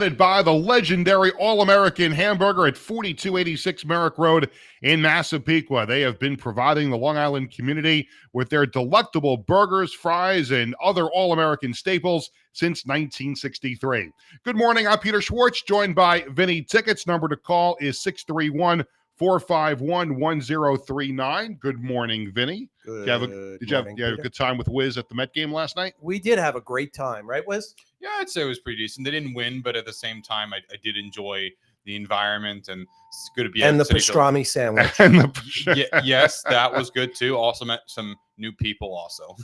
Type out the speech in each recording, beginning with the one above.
By the legendary All-American Hamburger at 4286 Merrick Road in Massapequa. They have been providing the Long Island community with their delectable burgers, fries, and other All-American staples since 1963. Good morning, I'm Peter Schwartz, joined by Vinny Tickets. Number to call is 631-451-1039. Good morning, Vinny. Did you have a good time with Wiz at the Met game last night? We did have a great time, right, Wiz? Yeah, I'd say it was pretty decent. They didn't win, but at the same time, I did enjoy the environment, and it's good to be and at the pastrami sandwich. Yes, that was good too. Also met some new people also.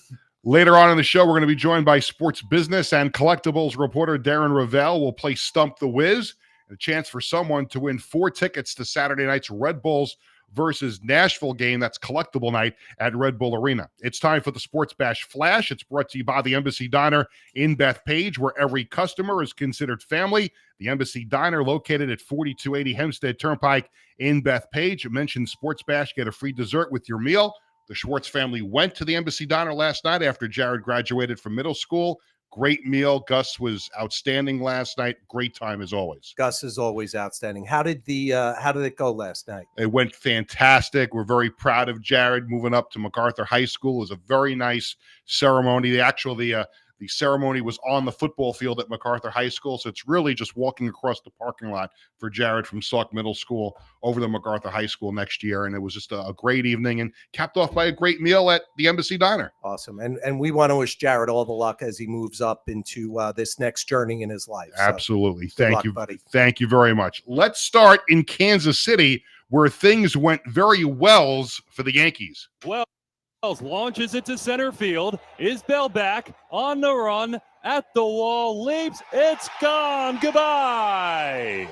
Later on in the show, we're going to be joined by sports business and collectibles reporter Darren Ravel. Will play Stump the Wiz, a chance for someone to win 4 tickets to Saturday night's Red Bulls versus Nashville game. That's collectible night at Red Bull Arena. It's time for the Sports Bash Flash. It's brought to you by the Embassy Diner in Bethpage, where every customer is considered family. The Embassy Diner, located at 4280 Hempstead Turnpike in Bethpage. Mention Sports Bash, get a free dessert with your meal. The Schwartz family went to the Embassy Diner last night after Jared graduated from middle school. Great meal. Gus was outstanding last night. Great time as always. Gus is always outstanding. How did it go last night? It went fantastic. We're very proud of Jared moving up to MacArthur High School. It was a very nice ceremony. The ceremony was on the football field at MacArthur High School, so it's really just walking across the parking lot for Jared from Sauk Middle School over to MacArthur High School next year, and it was just a great evening and capped off by a great meal at the Embassy Diner. Awesome, and we want to wish Jared all the luck as he moves up into this next journey in his life. So absolutely. Thank luck, you, buddy. Thank you very much. Let's start in Kansas City, where things went very well for the Yankees. Wells launches it to center field. Isbell back on the run at the wall, leaps, it's gone. Goodbye.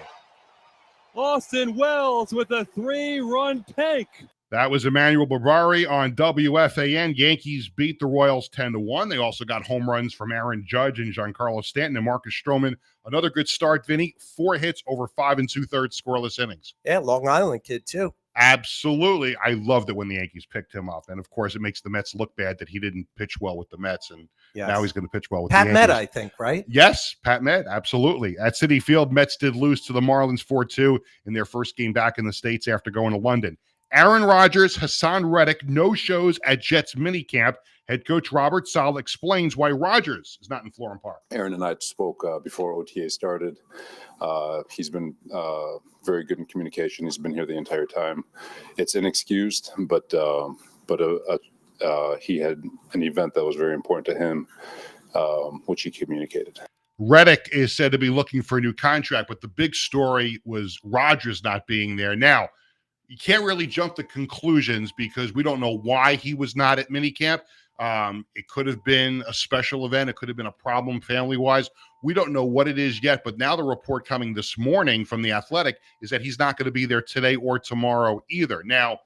Austin Wells with a 3-run tank. That was Emmanuel Barbari on WFAN. Yankees beat the Royals 10-1. They also got home runs from Aaron Judge and Giancarlo Stanton and Marcus Stroman. Another good start, Vinny. 4 hits over 5 2/3 scoreless innings. Yeah, Long Island kid too. Absolutely. I loved it when the Yankees picked him up. And, of course, it makes the Mets look bad that he didn't pitch well with the Mets. And now he's going to pitch well with the Yankees. Pat Met, I think, right? Yes, Pat Met. Absolutely. At Citi Field, Mets did lose to the Marlins 4-2 in their first game back in the States after going to London. Aaron Rodgers, Hassan Reddick, no shows at Jets minicamp. Head coach Robert Saleh explains why Rodgers is not in Florham Park. Aaron and I spoke before OTA started. He's been very good in communication. He's been here the entire time. It's inexcused, but he had an event that was very important to him, which he communicated. Reddick is said to be looking for a new contract, but the big story was Rodgers not being there. Now, you can't really jump to conclusions because we don't know why he was not at minicamp. It could have been a special event. It could have been a problem family-wise. We don't know what it is yet, but now the report coming this morning from The Athletic is that he's not going to be there today or tomorrow either. Now,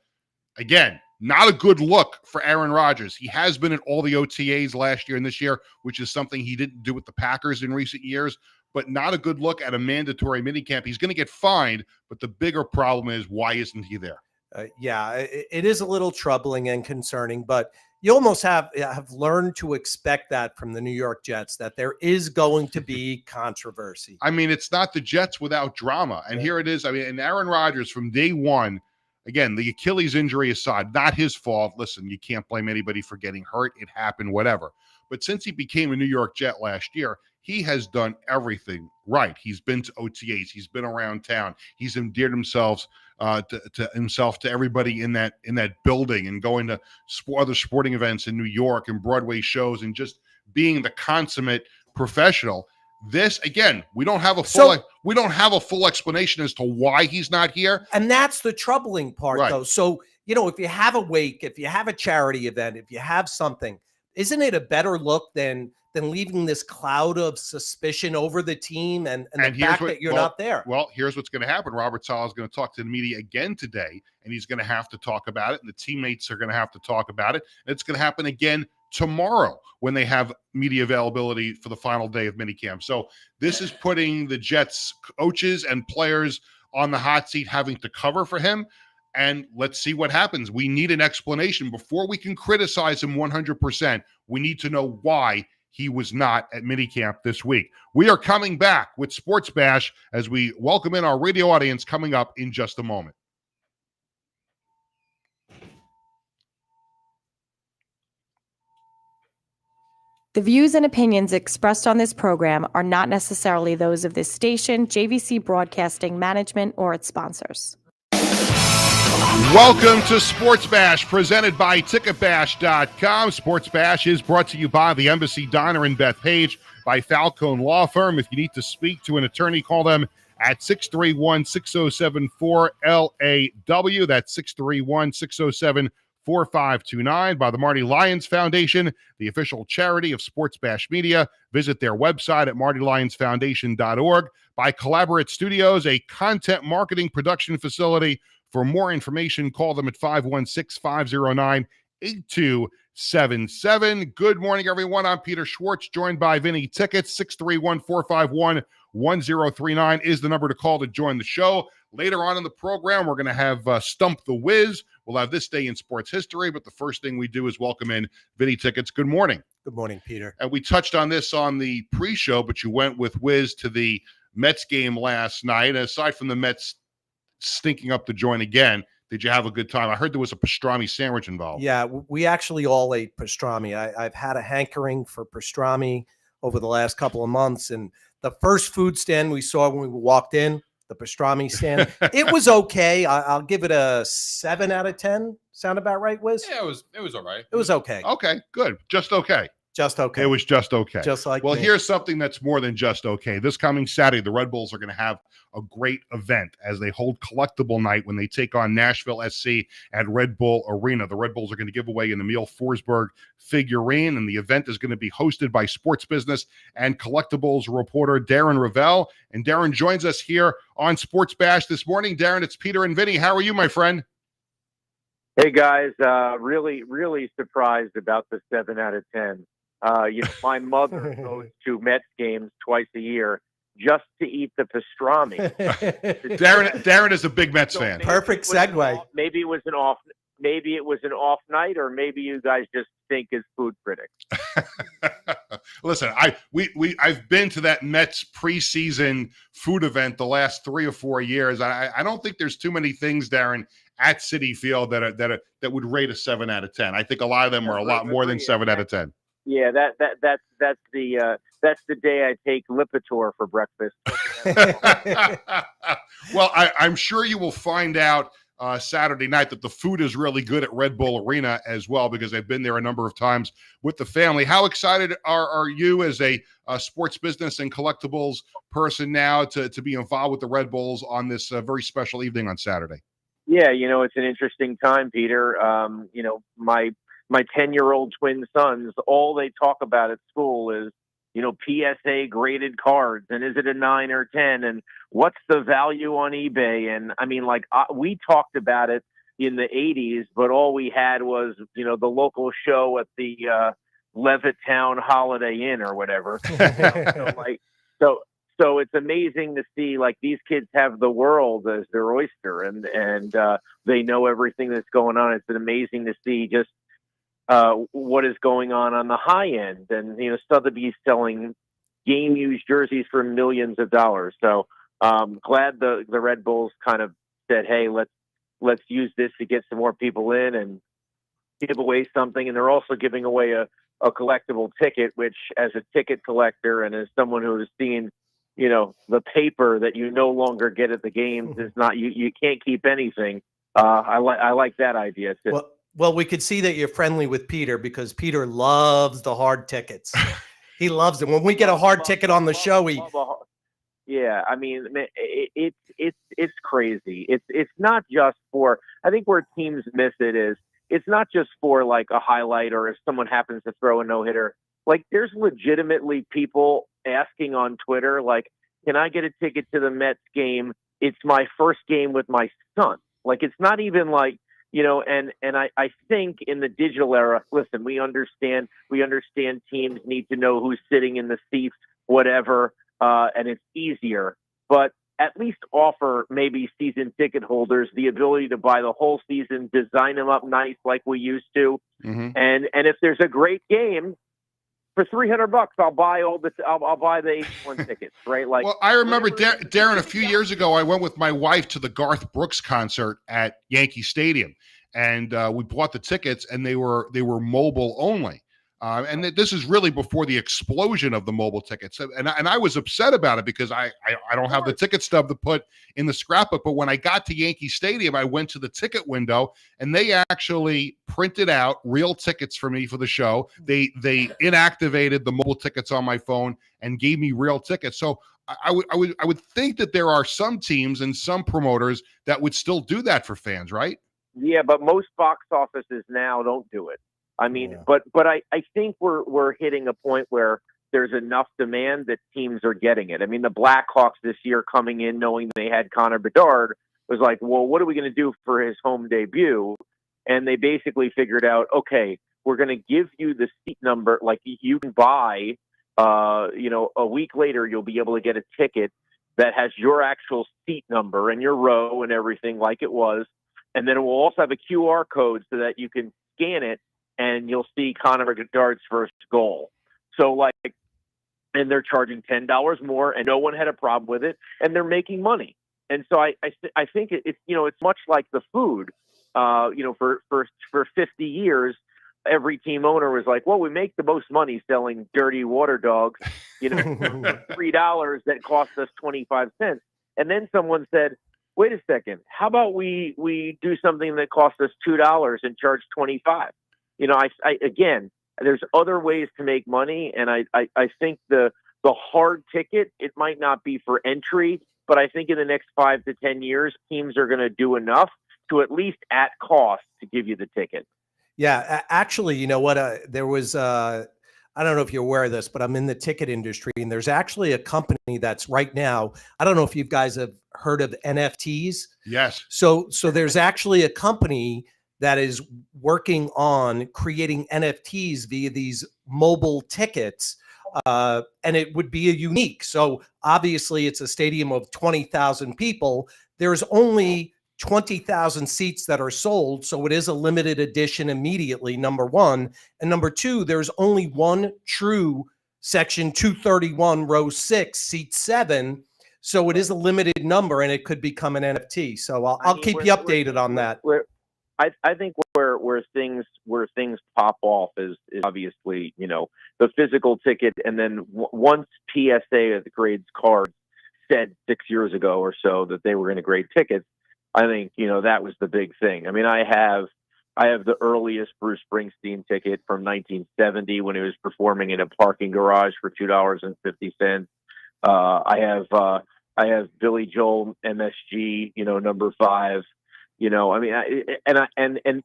again, not a good look for Aaron Rodgers. He has been at all the OTAs last year and this year, which is something he didn't do with the Packers in recent years, but not a good look at a mandatory minicamp. He's going to get fined, but the bigger problem is why isn't he there? It is a little troubling and concerning, but you almost have learned to expect that from the New York Jets, that there is going to be controversy. I mean, it's not the Jets without drama. And here it is. I mean, and Aaron Rodgers from day one, again, the Achilles injury aside, not his fault. Listen, you can't blame anybody for getting hurt. It happened, whatever. But since he became a New York Jet last year, he has done everything right. He's been to OTAs. He's been around town. He's endeared himself to everybody in that building and going to other sporting events in New York and Broadway shows and just being the consummate professional. This, again, we don't have a full explanation as to why he's not here. And that's the troubling part, though. So, if you have a wake, if you have a charity event, if you have something, isn't it a better look than leaving this cloud of suspicion over the team and the fact that you're not there? Well, here's what's going to happen. Robert Saleh is going to talk to the media again today, and he's going to have to talk about it, and the teammates are going to have to talk about it. And it's going to happen again tomorrow when they have media availability for the final day of minicamp. So this is putting the Jets coaches and players on the hot seat having to cover for him. And let's see what happens. We need an explanation. Before we can criticize him 100%, we need to know why he was not at minicamp this week. We are coming back with Sports Bash as we welcome in our radio audience coming up in just a moment. The views and opinions expressed on this program are not necessarily those of this station, JVC Broadcasting Management, or its sponsors. Welcome to Sports Bash, presented by Ticketbash.com. Sports Bash is brought to you by the Embassy Diner in Bethpage, by Falcone Law Firm. If you need to speak to an attorney, call them at 631-6074-LAW. That's 631-607-4529. By the Marty Lyons Foundation, the official charity of Sports Bash Media. Visit their website at martylyonsfoundation.org. By Collaborate Studios, a content marketing production facility. For more information, call them at 516-509-8277. Good morning, everyone. I'm Peter Schwartz, joined by Vinny Tickets. 631-451-1039 is the number to call to join the show. Later on in the program, we're going to have Stump the Wiz. We'll have this day in sports history, but the first thing we do is welcome in Vinny Tickets. Good morning. Good morning, Peter. And we touched on this on the pre-show, but you went with Wiz to the Mets game last night. Aside from the Mets stinking up the joint again, did you have a good time? I heard there was a pastrami sandwich involved. Yeah, we actually all ate pastrami. I've had a hankering for pastrami over the last couple of months, and the first food stand we saw when we walked in, the pastrami stand, it was okay. I'll give it a 7 out of 10. Sound about right, Wiz? Yeah, it was all right. It was okay. Okay, good. Just okay. Just okay. It was just okay. Just like well, me. Here's something that's more than just okay. This coming Saturday, the Red Bulls are going to have a great event as they hold collectible night when they take on Nashville SC at Red Bull Arena. The Red Bulls are going to give away an Emil Forsberg figurine, and the event is going to be hosted by sports business and collectibles reporter Darren Ravel. And Darren joins us here on Sports Bash this morning. Darren, it's Peter and Vinny. How are you, my friend? Hey, guys. Really surprised about the 7 out of 10. My mother goes to Mets games twice a year just to eat the pastrami. Darren is a big Mets fan. Perfect segue. Maybe it was an off night, or maybe you guys just think as food critics. Listen, I've been to that Mets preseason food event the last 3 or 4 years. I don't think there's too many things, Darren, at Citi Field that would rate a 7 out of 10. I think a lot of them are a lot more than 7 out of 10. Yeah, that's the day I take Lipitor for breakfast. Well, I'm sure you will find out Saturday night that the food is really good at Red Bull Arena as well, because I've been there a number of times with the family. How excited are you as a sports business and collectibles person now to be involved with the Red Bulls on this very special evening on Saturday? Yeah, it's an interesting time, Peter. My 10-year-old twin sons, all they talk about at school is, PSA graded cards, and is it a 9 or 10, and what's the value on eBay? And I mean, we talked about it in the 80s, but all we had was, the local show at the Levittown Holiday Inn or whatever. So it's amazing to see these kids have the world as their oyster, and they know everything that's going on. It's been amazing to see just what is going on the high end, and Sotheby's selling game used jerseys for millions of dollars. So glad the Red Bulls kind of said, hey, let's use this to get some more people in and give away something. And they're also giving away a collectible ticket, which as a ticket collector and as someone who has seen the paper that you no longer get at the games is not, you can't keep anything. I like that idea too. Well, we could see that you're friendly with Peter because Peter loves the hard tickets. He loves it. When we get a hard ticket on the show, yeah, I mean, it's crazy. It's not just for, I think where teams miss it is, it's not just for a highlight or if someone happens to throw a no-hitter. There's legitimately people asking on Twitter, can I get a ticket to the Mets game? It's my first game with my son. It's not even and I think in the digital era, listen, we understand teams need to know who's sitting in the seats, whatever, and it's easier, but at least offer maybe season ticket holders the ability to buy the whole season, design them up nice like we used to. Mm-hmm. And if there's a great game, for $300, I'll buy I'll buy the 81 tickets, right? Like, well, I remember Darren, a few years ago, I went with my wife to the Garth Brooks concert at Yankee Stadium, and we bought the tickets, and they were mobile only. And this is really before the explosion of the mobile tickets. And I was upset about it because I don't have the ticket stub to put in the scrapbook. But when I got to Yankee Stadium, I went to the ticket window, and they actually printed out real tickets for me for the show. They inactivated the mobile tickets on my phone and gave me real tickets. So I would think that there are some teams and some promoters that would still do that for fans, right? Yeah, but most box offices now don't do it. I mean, Yeah. but I think we're hitting a point where there's enough demand that teams are getting it. I mean, the Blackhawks this year coming in knowing they had Connor Bedard was like, well, what are we going to do for his home debut? And they basically figured out, okay, we're going to give you the seat number. Like, you can buy, a week later, you'll be able to get a ticket that has your actual seat number and your row and everything like it was. And then it will also have a QR code so that you can scan it, and you'll see Connor Bedard's first goal. So, and they're charging $10 more, and no one had a problem with it, and they're making money. And so I think it's it's much like the food. For 50 years, every team owner was like, well, we make the most money selling dirty water dogs, for $3 that cost us 25 cents. And then someone said, wait a second, how about we do something that costs us $2 and charge 25? Again, there's other ways to make money, and I think the hard ticket, it might not be for entry, but I think in the next 5 to 10 years, teams are going to do enough to at least at cost to give you the ticket. Yeah, actually, you know what? There was, I don't know if you're aware of this, but I'm in the ticket industry, and there's actually a company that's right now, I don't know if you guys have heard of NFTs. Yes. So there's actually a company that is working on creating NFTs via these mobile tickets. And it would be a unique. So obviously it's a stadium of 20,000 people. There's only 20,000 seats that are sold. So it is a limited edition immediately, number one. And number two, there's only one true section 231, row 6, seat 7. So it is a limited number, and it could become an NFT. So I'll keep you updated on that. I think where things pop off is obviously the physical ticket, and then once PSA grades cards said 6 years ago or so that they were going to grade tickets, I think that was the big thing. I mean, I have the earliest Bruce Springsteen ticket from 1970 when he was performing in a parking garage for $2.50. I have Billy Joel MSG, number 5. I mean,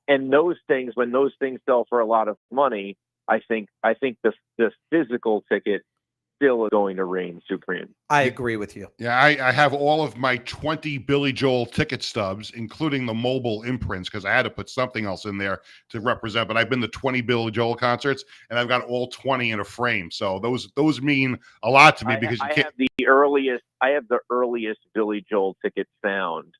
and those things, when those things sell for a lot of money, I think the physical ticket still is going to reign supreme. I agree with you. Yeah, I have all of my 20 Billy Joel ticket stubs, including the mobile imprints, because I had to put something else in there to represent. But I've been to 20 Billy Joel concerts, and I've got all 20 in a frame. So those mean a lot to me because I have the earliest Billy Joel ticket found.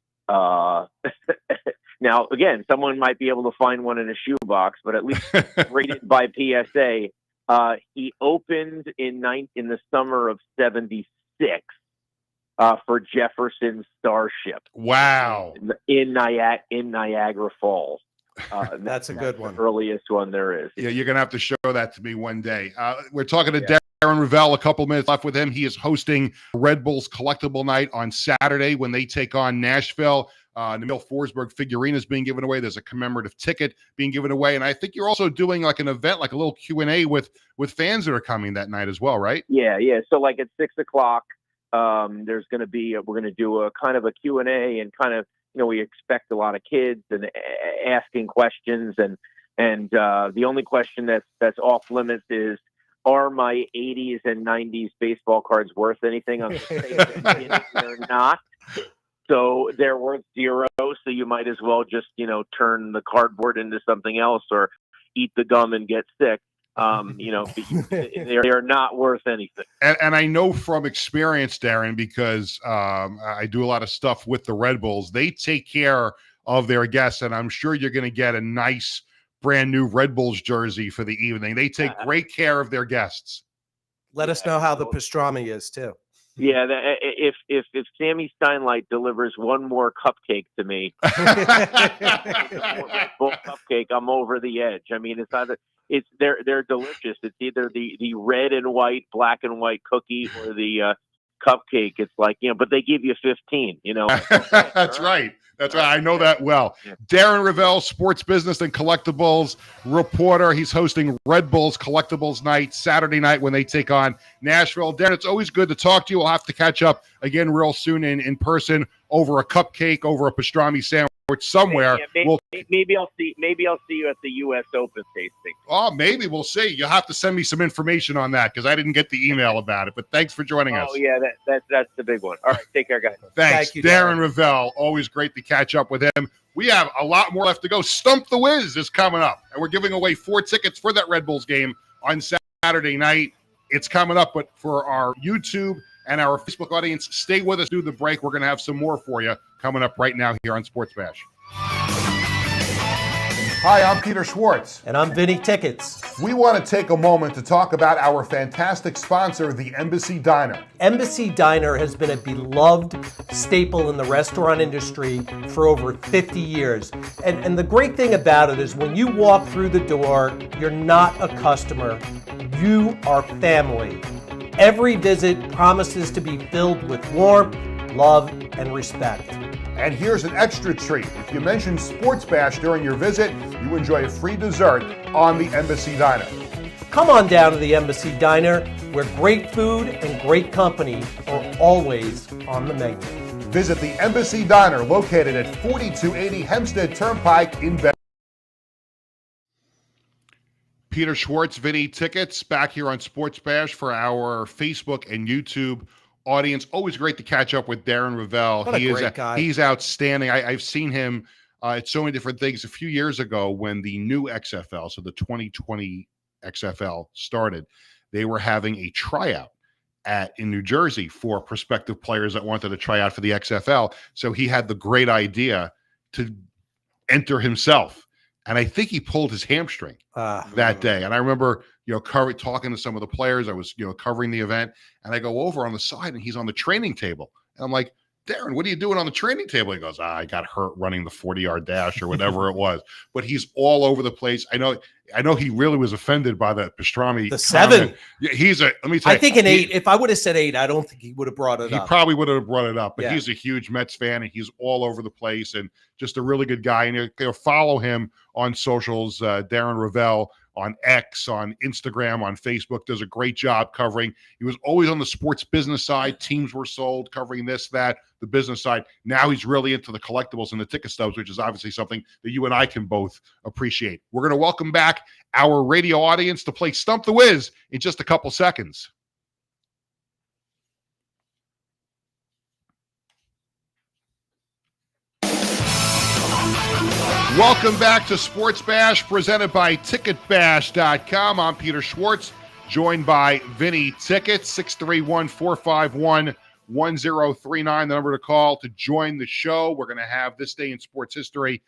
Now, again, someone might be able to find one in a shoebox, but at least rated by PSA. He opened in the summer of '76 for Jefferson Starship. Wow! In Niagara Falls. That's a good one. The earliest one there is. Yeah, you're gonna have to show that to me one day. We're talking to Darren Rovell. A couple minutes left with him. He is hosting Red Bulls Collectible Night on Saturday when they take on Nashville. Emil Forsberg figurine is being given away. There's a commemorative ticket being given away, and I think you're also doing like an event, like a little Q&A with fans that are coming that night as well, right? Yeah. So like at 6:00, there's going to be we're going to do a kind of a Q&A, and kind of we expect a lot of kids and asking questions, and the only question that's off limits is, are my 80s and 90s baseball cards worth anything? I'm going to say that they're not. So they're worth 0. So you might as well just, turn the cardboard into something else or eat the gum and get sick. They're not worth anything. And I know from experience, Darren, because I do a lot of stuff with the Red Bulls. They take care of their guests, and I'm sure you're going to get a nice brand new Red Bulls jersey for the evening. They take great care of their guests. Let us know how the pastrami is too. Yeah, if Sammy Steinlight delivers one more cupcake to me, Red Bull cupcake, I'm over the edge. I mean, they're delicious. It's either the red and white, black and white cookie or the cupcake. It's like, but they give you 15. That's right. That's right. I know that well. Yeah. Darren Rovell, sports business and collectibles reporter. He's hosting Red Bulls Collectibles Night Saturday night when they take on Nashville. Darren, it's always good to talk to you. We'll have to catch up again real soon in person over a cupcake, over a pastrami sandwich somewhere. Yeah, maybe I'll see you at the U.S. Open tasting. Oh, maybe we'll see. You'll have to send me some information on that because I didn't get the email about it. But thanks for joining us. Oh yeah, that's the big one. All right, take care, guys. Thanks, Thank you, Darren Rovell. Always great to catch up with him. We have a lot more left to go. Stump the Wiz is coming up, and we're giving away 4 tickets for that Red Bulls game on Saturday night. It's coming up, but for our YouTube and our Facebook audience, stay with us through the break. We're going to have some more for you coming up right now here on Sports Bash. Hi, I'm Peter Schwartz. And I'm Vinny Tickets. We want to take a moment to talk about our fantastic sponsor, the Embassy Diner. Embassy Diner has been a beloved staple in the restaurant industry for over 50 years. And the great thing about it is when you walk through the door, you're not a customer, you are family. Every visit promises to be filled with warmth, love, and respect. And here's an extra treat. If you mention Sports Bash during your visit, you enjoy a free dessert on the Embassy Diner. Come on down to the Embassy Diner, where great food and great company are always on the menu. Visit the Embassy Diner, located at 4280 Hempstead Turnpike in Bed. Peter Schwartz, Vinny Tickets, back here on Sports Bash for our Facebook and YouTube audience. Always great to catch up with Darren Rovell. What a great guy. He's outstanding. I've seen him at so many different things. A few years ago when the new XFL, so the 2020 XFL started, they were having a tryout in New Jersey for prospective players that wanted to try out for the XFL. So he had the great idea to enter himself. And I think he pulled his hamstring that day. And I remember, talking to some of the players. I was, covering the event, and I go over on the side, and he's on the training table. And I'm like, Darren, what are you doing on the training table? He goes, I got hurt running the 40-yard dash or whatever it was. But he's all over the place. I know he really was offended by that pastrami. The 7. Yeah, let me tell you. I think an 8. If I would have said 8, I don't think he would have brought it up. He probably would have brought it up, but Yeah. He's a huge Mets fan, and he's all over the place, and just a really good guy. And you'll follow him on socials, Darren Rovell, on X, on Instagram, on Facebook. Does a great job covering. He was always on the sports business side. Teams were sold, covering this, that, the business side. Now he's really into the collectibles and the ticket stubs, which is obviously something that you and I can both appreciate. We're going to welcome back our radio audience to play Stump the Wiz in just a couple seconds. Welcome back to Sports Bash, presented by TicketBash.com. I'm Peter Schwartz, joined by Vinny Tickets, 631-451-1039, the number to call to join the show. We're going to have This Day in Sports History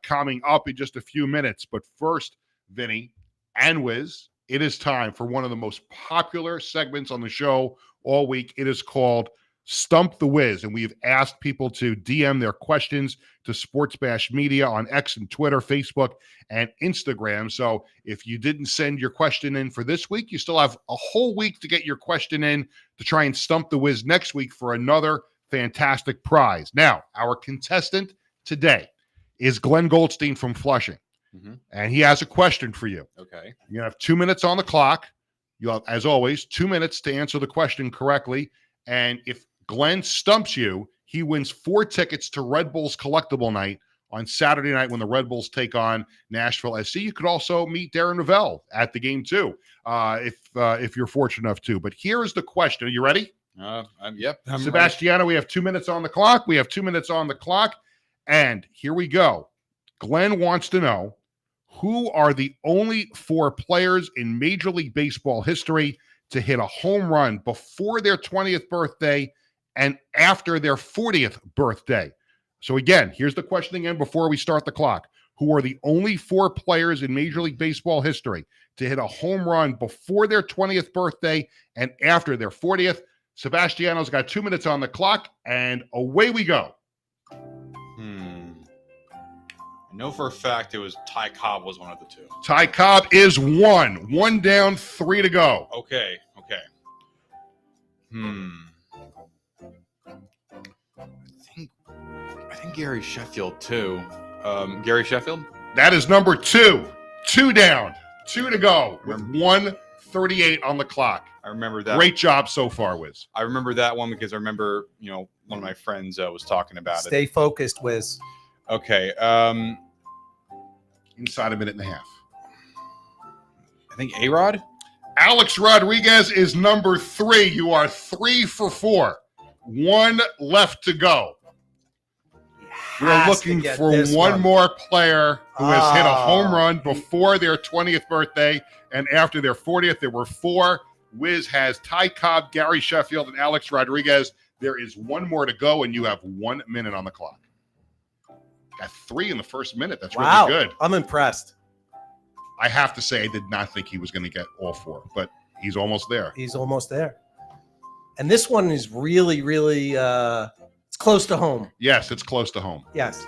coming up in just a few minutes. But first, Vinny and Wiz, it is time for one of the most popular segments on the show all week. It is called Stump the Wiz, and we've asked people to DM their questions to Sports Bash Media on X and Twitter, Facebook, and Instagram. So if you didn't send your question in for this week, you still have a whole week to get your question in to try and stump the Wiz next week for another fantastic prize. Now, our contestant today is Glenn Goldstein from Flushing, and he has a question for you. Okay. You have 2 minutes on the clock. You'll have, as always, 2 minutes to answer the question correctly. And if Glenn stumps you, he wins 4 tickets to Red Bulls Collectible Night on Saturday night when the Red Bulls take on Nashville SC. You could also meet Darren Rovell at the game too, if you're fortunate enough to. But here is the question. Are you ready? Yep. Sebastiano, we have 2 minutes on the clock. And here we go. Glenn wants to know, who are the only 4 players in Major League Baseball history to hit a home run before their 20th birthday and after their 40th birthday? So again, here's the question again before we start the clock. who are the only 4 players in Major League Baseball history to hit a home run before their 20th birthday and after their 40th. Sebastiano's got 2 minutes on the clock, and away we go. I know for a fact it was Ty Cobb was one of the 2. Ty Cobb is 1. 1 down, 3 to go. Okay. I think Gary Sheffield too. Gary Sheffield? That is number 2. 2 down, 2 to go with 1:38 on the clock. I remember that. Great job so far, Wiz. I remember that one because I remember, one of my friends was talking about it. Stay focused, Wiz. Okay. Inside a minute and a half. I think A-Rod? Alex Rodriguez is number 3. You are 3 for 4. 1 left to go. We're looking for one more player who has hit a home run before their 20th birthday and after their 40th. There were 4. Wiz has Ty Cobb, Gary Sheffield, and Alex Rodriguez. There is 1 more to go, and you have 1 minute on the clock. Got 3 in the first minute. That's really good. I'm impressed. I have to say, I did not think he was going to get all 4, but he's almost there. He's almost there. And this one is really, really it's close to home. Yes, it's close to home. Yes.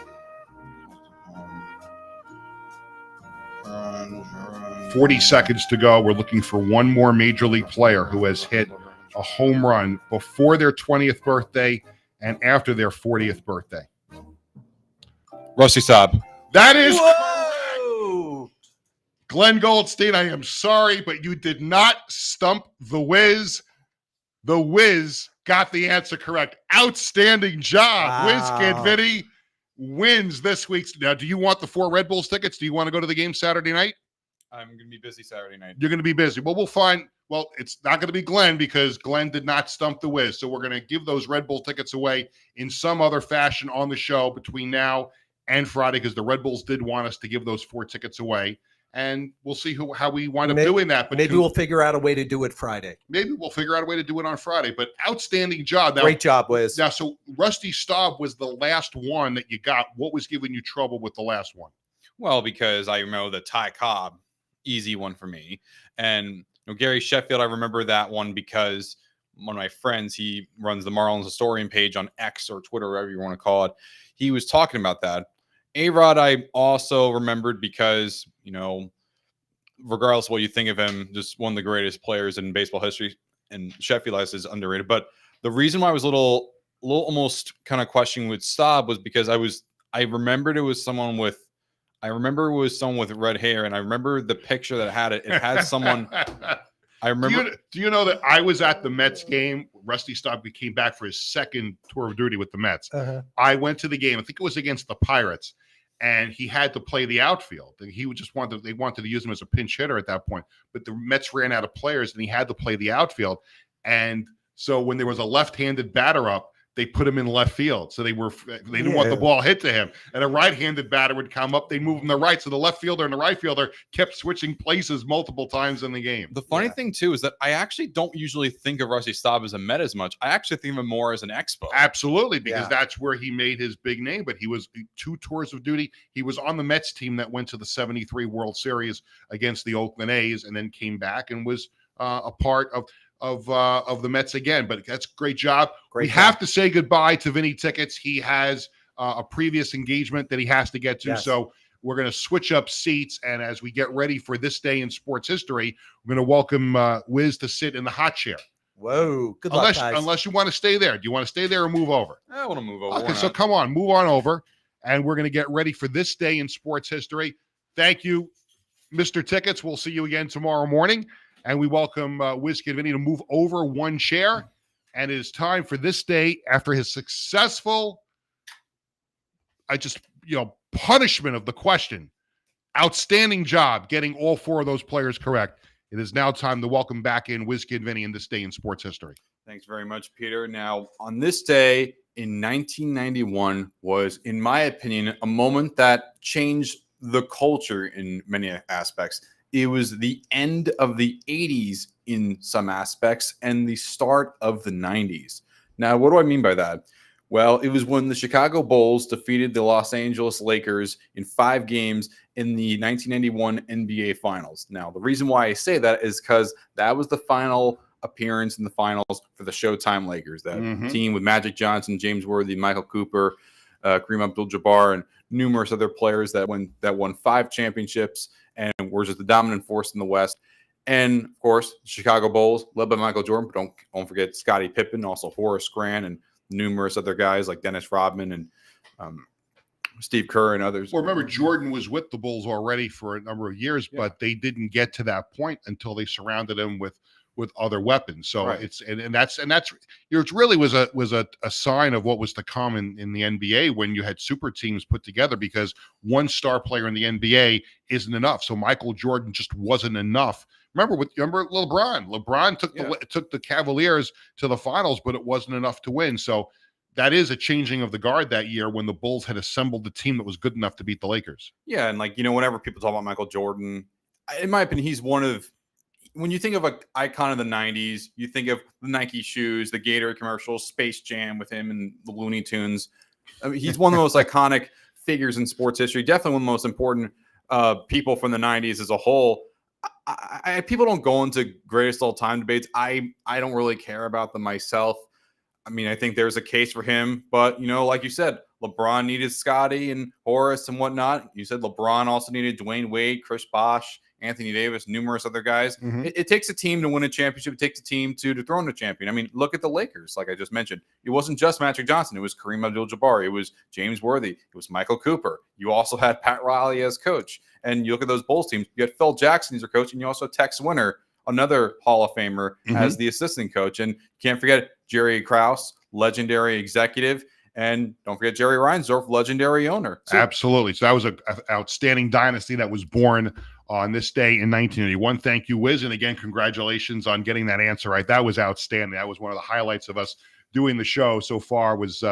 40 seconds to go. We're looking for 1 more Major League player who has hit a home run before their 20th birthday and after their 40th birthday. Rusty Staub. That is Whoa! Glenn Goldstein. I am sorry, but you did not stump the Wiz. The Wiz got the answer correct. Outstanding job. Wow. Wiz Kid Vinny wins this week's. Now, do you want the 4 Red Bulls tickets? Do you want to go to the game Saturday night? I'm going to be busy Saturday night. You're going to be busy. Well, we'll find. Well, it's not going to be Glenn because Glenn did not stump the Wiz. So we're going to give those Red Bull tickets away in some other fashion on the show between now and Friday because the Red Bulls did want us to give those 4 tickets away. And we'll see how we wind up doing that. But maybe we'll figure out a way to do it Friday. Maybe we'll figure out a way to do it on Friday. But outstanding job. Now, great job, Wiz. Now, so Rusty Staub was the last one that you got. What was giving you trouble with the last one? Well, because I know the Ty Cobb, easy one for me. And Gary Sheffield, I remember that one because one of my friends, he runs the Marlins Historian page on X or Twitter, whatever you want to call it. He was talking about that. A-Rod, I also remembered because, regardless of what you think of him, just one of the greatest players in baseball history, and Sheffield is underrated. But the reason why I was a little almost kind of questioning with Staub was because I remembered it was someone with red hair, and I remember the picture that had it. It had someone. I remember. Do you know that I was at the Mets game? Rusty Staub came back for his second tour of duty with the Mets. I went to the game. I think it was against the Pirates, and he had to play the outfield. And he they wanted to use him as a pinch hitter at that point. But the Mets ran out of players, and he had to play the outfield. And so when there was a left-handed batter up, they put him in left field. So they didn't want the ball hit to him. And a right-handed batter would come up, they move him to right. So the left fielder and the right fielder kept switching places multiple times in the game. The funny thing too is that I actually don't usually think of Rusty Staub as a Met as much. I actually think of him more as an Expo. Absolutely, because that's where he made his big name. But he was 2 tours of duty. He was on the Mets team that went to the '73 World Series against the Oakland A's, and then came back and was a part of the Mets again. But that's a great job. We have to say goodbye to Vinny Tickets. He has a previous engagement that he has to get to. Yes. So we're going to switch up seats. And as we get ready for this day in sports history, we're going to welcome Wiz to sit in the hot chair. Whoa. Good luck, guys. Unless you want to stay there. Do you want to stay there or move over? I want to move over. Okay, so come on, move on over. And we're going to get ready for this day in sports history. Thank you, Mr. Tickets. We'll see you again tomorrow morning. And we welcome Wiz Kid Vinny to move over 1 chair. And it is time for this day after his successful, punishment of the question. Outstanding job getting all 4 of those players correct. It is now time to welcome back in Wiz Kid Vinny in this day in sports history. Thanks very much, Peter. Now, on this day in 1991 was, in my opinion, a moment that changed the culture in many aspects. It was the end of the 80s in some aspects and the start of the 90s. Now, what do I mean by that? Well, it was when the Chicago Bulls defeated the Los Angeles Lakers in 5 games in the 1991 NBA Finals. Now, the reason why I say that is because that was the final appearance in the finals for the Showtime Lakers. That team with Magic Johnson, James Worthy, Michael Cooper, Kareem Abdul-Jabbar, and numerous other players that won 5 championships and were just the dominant force in the West. And of course, Chicago Bulls, led by Michael Jordan, but don't forget Scottie Pippen, also Horace Grant, and numerous other guys like Dennis Rodman and Steve Kerr and others. Well, remember, Jordan was with the Bulls already for a number of years, but they didn't get to that point until they surrounded him with other weapons. So it's and that's it really was a sign of what was to come in the NBA when you had super teams put together, because one star player in the NBA isn't enough. So Michael Jordan just wasn't enough. Remember LeBron? LeBron took the Cavaliers to the finals, but it wasn't enough to win. So that is a changing of the guard that year when the Bulls had assembled the team that was good enough to beat the Lakers. Yeah, and whenever people talk about Michael Jordan, in my opinion, he's one of, when you think of an icon of the 90s, you think of the Nike shoes, the Gatorade commercials, Space Jam with him and the Looney Tunes. I mean, he's one of the most iconic figures in sports history, definitely one of the most important people from the 90s as a whole. People don't go into greatest all-time debates. I don't really care about them myself. I mean, I think there's a case for him, but like you said, LeBron needed Scottie and Horace and whatnot. You said LeBron also needed Dwayne Wade, Chris Bosh, Anthony Davis, numerous other guys. It takes a team to win a championship. It takes a team to dethrone a champion. I mean, look at the Lakers, like I just mentioned. It wasn't just Magic Johnson. It was Kareem Abdul-Jabbar. It was James Worthy. It was Michael Cooper. You also had Pat Riley as coach. And you look at those Bulls teams, you had Phil Jackson as your coach, and you also had Tex Winter, another Hall of Famer, as the assistant coach. And you can't forget Jerry Krause, legendary executive. And don't forget Jerry Reinsdorf, legendary owner. Absolutely. So that was an outstanding dynasty that was born on this day in 1981. Thank you, Wiz. And again, congratulations on getting that answer right. That was outstanding. That was one of the highlights of us doing the show so far was,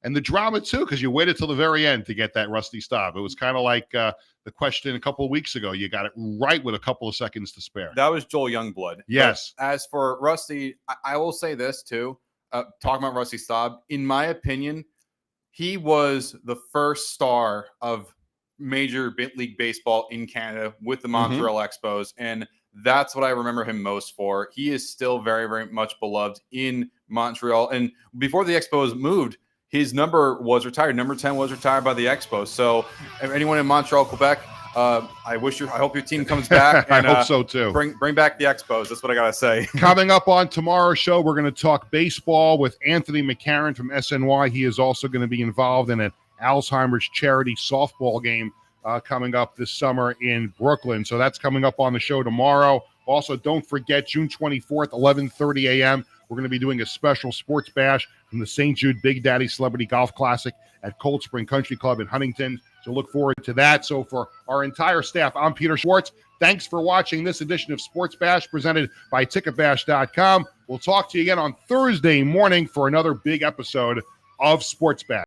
and the drama too, because you waited till the very end to get that Rusty stop. It was kind of like the question a couple of weeks ago. You got it right with a couple of seconds to spare. That was Joel Youngblood. Yes. But as for Rusty, I will say this too. Talking about Rusty Staub, in my opinion, he was the first star of Major League Baseball in Canada with the Montreal Expos, and that's what I remember him most for. He is still very, very much beloved in Montreal, and before the Expos moved, his number was retired. Number 10 was retired by the Expos. So if anyone in Montreal, Quebec, I hope your team comes back. And, I hope so too. Bring back the Expos. That's what I got to say. Coming up on tomorrow's show, we're going to talk baseball with Anthony McCarron from SNY. He is also going to be involved in an Alzheimer's charity softball game coming up this summer in Brooklyn. So that's coming up on the show tomorrow. Also, don't forget, June 24th, 11:30 a.m., we're going to be doing a special sports bash from the St. Jude Big Daddy Celebrity Golf Classic at Cold Spring Country Club in Huntington. So look forward to that. So for our entire staff, I'm Peter Schwartz. Thanks for watching this edition of Sports Bash presented by Ticketbash.com. We'll talk to you again on Thursday morning for another big episode of Sports Bash.